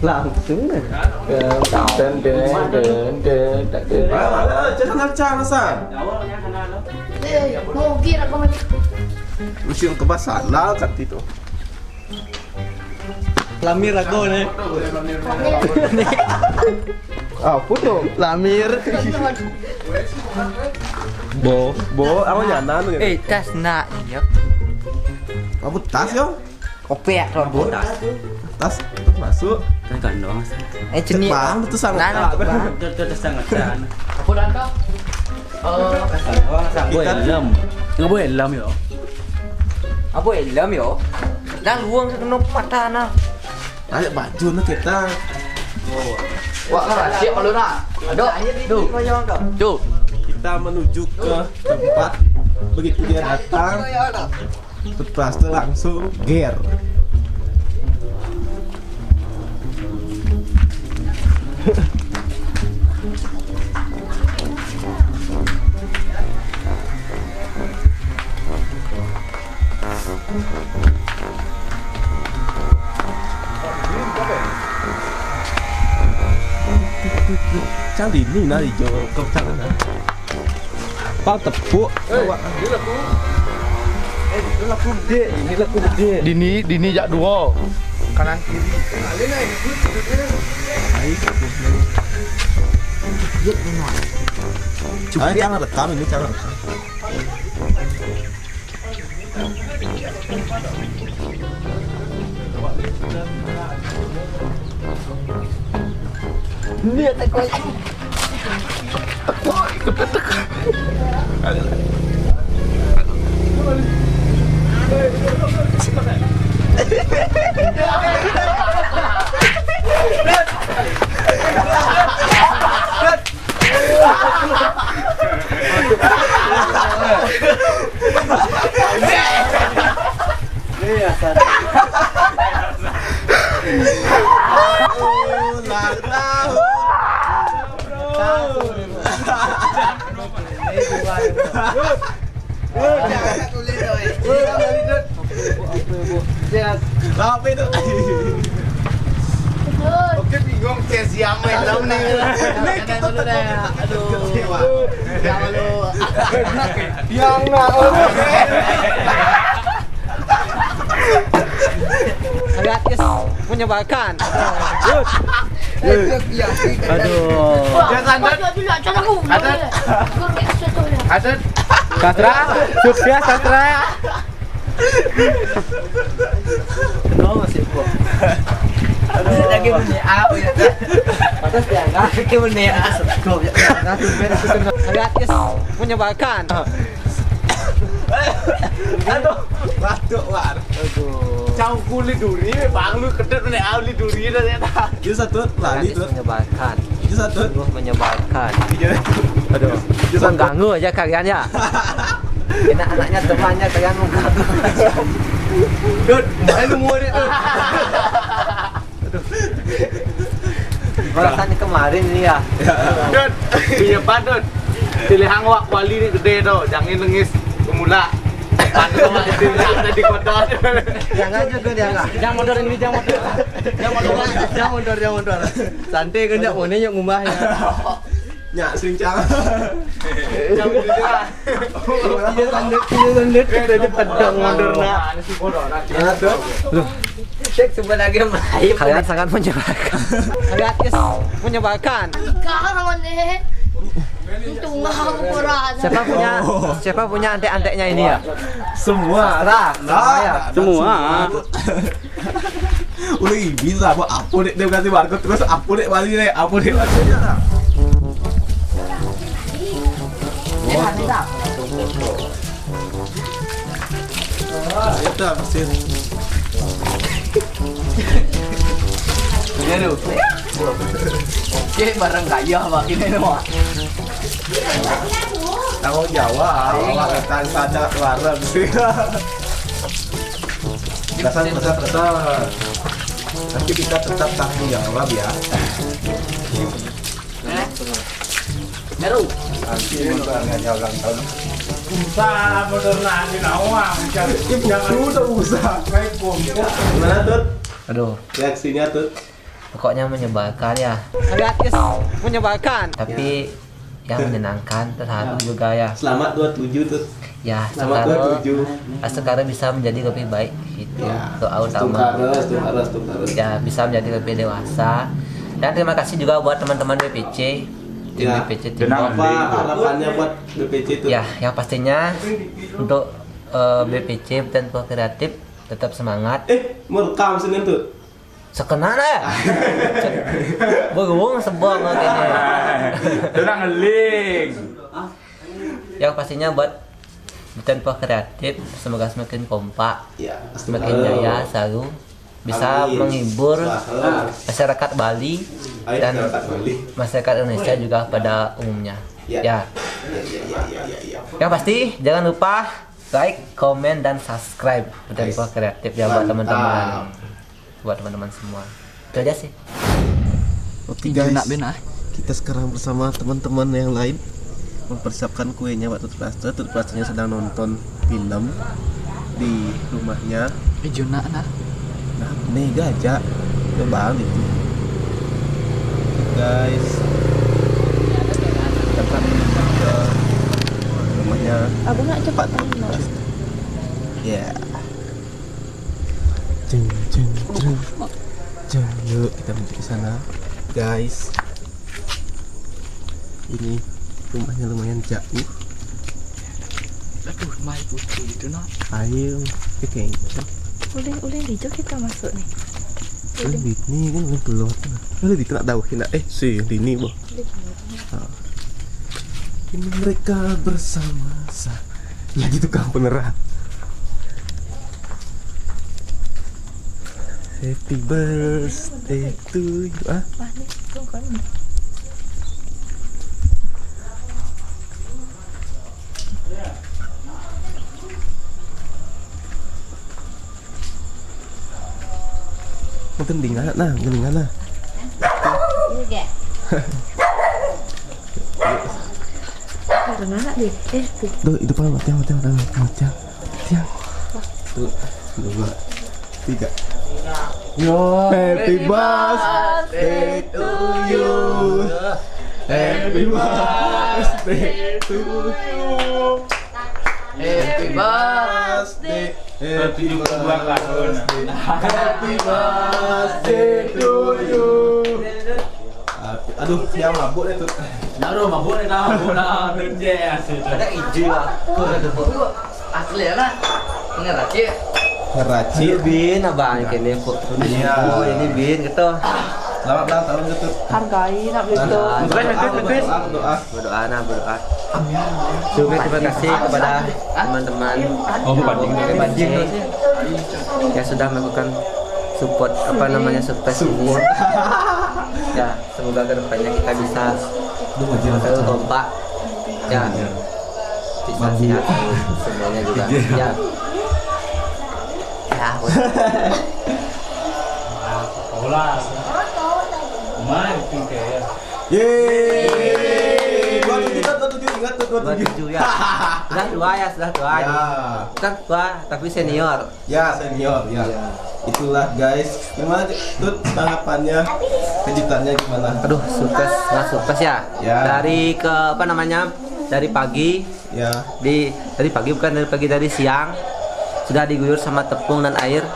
Langsung deh. Jangan lancar San. Mau kira kau mati. Mesti ke sana kan itu. Lamir aku nih. Apa tuh? Lamir. Bo, apa nyanan gitu? Tas nak ya. Apa tas yo? Opek robot. Tas masuk. Kan kan doang. Jenis. Bang, itu sangat. Terus sangat kan. Apa dah kau? Oh, Nggak boleh helm. Nggak boleh helm yo. apa helm yo? Dah luang kena patah nah. Ayo baju na kita. Wah, siap kalau nak. Aduh, tuh. Tuh. Kita menuju ke tempat. Begitu dia datang, lepas itu langsung gear. Trang đi nỉ na đi cho công trang na. Bao tập phụ. Dini jak dua. Kanan kiri. Jangan rekam ini jangan rekam. Lihat aku. Tapi itu. Oke bingung kayak siapa yang nih. Jangan dulu deh. Aduh. Jangan lu. Yang nak. Agak kes menyebalkan. Aduh. Jangan aku. Ada. Sastra, sukses Sastra. Kenapa masih kok? Aduh, lagi menit apa ya? Atas dia enggak lagi menit. Kok ya? Agak kes menyebalkan. Aduh, batuk war. Aduh. Cau kulit duri, bang lu kedet nih, ali duri dah ya. Itu satu lari tuh. Menyebalkan. Itu satu. Sungguh menyebalkan. Aduh. Mengganggu aja kalian ya. Kena anaknya temannya kalian mengganggu. Dud, main lu murid tuh. Rasanya kemarin ini ya. Dud, punya padut. Pilih hangwak wali ni gede tu, jangan nengis pemula. Pandu sama itu ada di kotor. Jangan juga dia enggak. Jangan modal ini, jangan modal. Jangan mundur. Santai kan jak mau nyok ngubahnya. Nyak sincang. Jangan modal. Dia landet dari pedang mundur nak. Ada. Cek sebenarnya lagi kalian sangat menyebalkan. Agak kes menyebalkan. Sekarang nih. Untung aku berat. Siapa punya antek-anteknya ini ya? Semua. Semua. Udah bisa apa dek dia kasih barcode terus apa dek balik deh, apa dek balik. Itu mesin. Ini tuh. Oke, barang kaya pak ini semua. Tanggung jawab, awak kita saja larang sih. Besar. Tapi kita tetap tanggung jawab ya. Meru. Nanti motornya ulang tahun. Usah modal nanti nawang. Sudah usah. Kayak bom. Mana tuh? Aduh. Reaksinya tuh. pokoknya menyebalkan ya, Gratis menyebalkan. tapi yang menyenangkan terharu juga ya. Selamat 27 tuh. Ya Selamat sekarang 27. sekarang bisa menjadi lebih baik gitu. Ya. Doa utama. Harus. Ya bisa menjadi lebih dewasa. Dan terima kasih juga buat teman-teman BPC, tim Ya. BPC tim Tenang. Apa harapannya buat BPC itu? Ya, yang pastinya untuk BPC dan Kreatif tetap semangat. Merekam Senin tuh. Sekenana ya. Berhubung sebong kayaknya. Tenang ngeling. Yang pastinya buat Tempo Kreatif semoga semakin kompak, Ya, semakin jaya selalu bisa Amin. menghibur Selalu. masyarakat Bali Ayo dan masyarakat Bali. masyarakat Indonesia juga pada umumnya. Ya. Ya. Ya. Yang pasti jangan lupa like, komen dan subscribe Tempo Kreatif ya buat teman-teman. Buat teman-teman semua. Itu aja sih. Oke guys, kita sekarang bersama teman-teman yang lain mempersiapkan kuenya buat Tut Plaster. Tut Plasternya sedang nonton film di rumahnya. Nah, nih gajah bang itu guys, dapat ke rumahnya. Aku nak cepat Ya. Jeng, yuk kita menuju ke sana, guys. Ini rumahnya lumayan jauh. Aduh, mai putih itu no. Ayo, oke. Ulin hijau kita masuk nih. Lebih nih kan lebih keluar. Lebih kena tahu kena sih di ini boh. Ini mereka bersama ya gitu kan beneran. Happy birthday to you. Gending anak nah, gending anak. Iya. Karena anak deh. Duh, itu apa? Matiang. Tuh, 2, 3. Yo, happy birthday to you. Happy birthday to you. Happy birthday. Happy birthday. Happy birthday to you. Aduh, dia mabuk deh tuh. Naruh mabuk nih mabuk nah Ada hijau aku ada Asli ya nak. Ngeracik. Ngeracik. bin abang kene kok. Iya. Oh, ini bin gitu. Selamat ulang tahun gitu. Hargai nak begitu. Doa. Berdoa. Juga terima kasih kepada teman-teman banjing yang sudah melakukan support surprise ini. Ya, semoga kedepannya kita bisa selalu kompak. Ya, bisa sehat semuanya juga. Ya. Ya, Yeay. 27 ingat tuh 27. 27 ya. Sudah tua. Ya. Bukan tua, tapi senior. Ya, senior ya. Itulah guys. Gimana Tut tanggapannya? Kejutannya gimana? Aduh, sukses ya. Ya. Dari dari pagi Ya. dari siang sudah diguyur sama tepung dan air.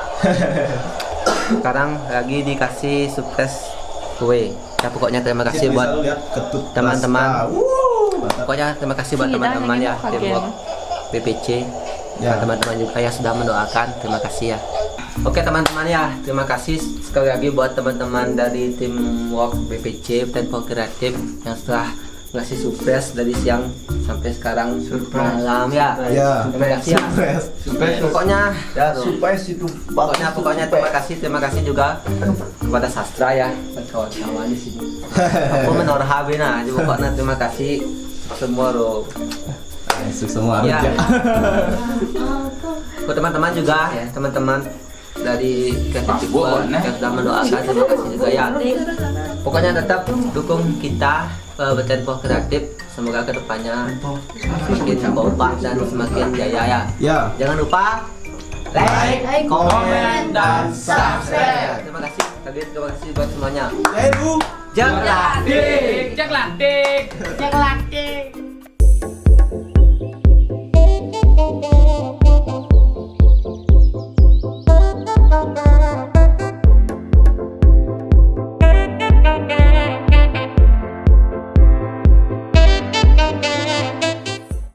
Sekarang lagi dikasih sukses kue. Ya pokoknya terima kasih buat teman-teman. Pokoknya terima kasih buat teman-teman ya teamwork BPC. Ya. Teman-teman juga yang sudah mendoakan. Terima kasih ya. Oke teman-teman ya, terima kasih sekali lagi buat teman-teman dari teamwork BPC Tempo Kreatif yang setelah ngasih surprise dari siang sampai sekarang malam ya. Ya. Terima kasih ya. Pokoknya Surprise itu pokoknya terima kasih juga kepada Sastra ya, kawan-kawan di sini. Aku menor habina, jadi pokoknya terima kasih semua loh. semua Ya. aja. Buat teman-teman juga ya, teman-teman dari kreatif juga yang sudah mendoakan, terima kasih juga ya. Pokoknya tetap dukung kita Tempo Kreatif, semoga kedepannya semakin kompak dan semakin jaya ya. Ya. Jangan lupa like, komen, dan subscribe. Terima kasih. Lagi terima kasih buat semuanya. Ya ibu. Jangan Dik, jak lah, dik. Yang laki.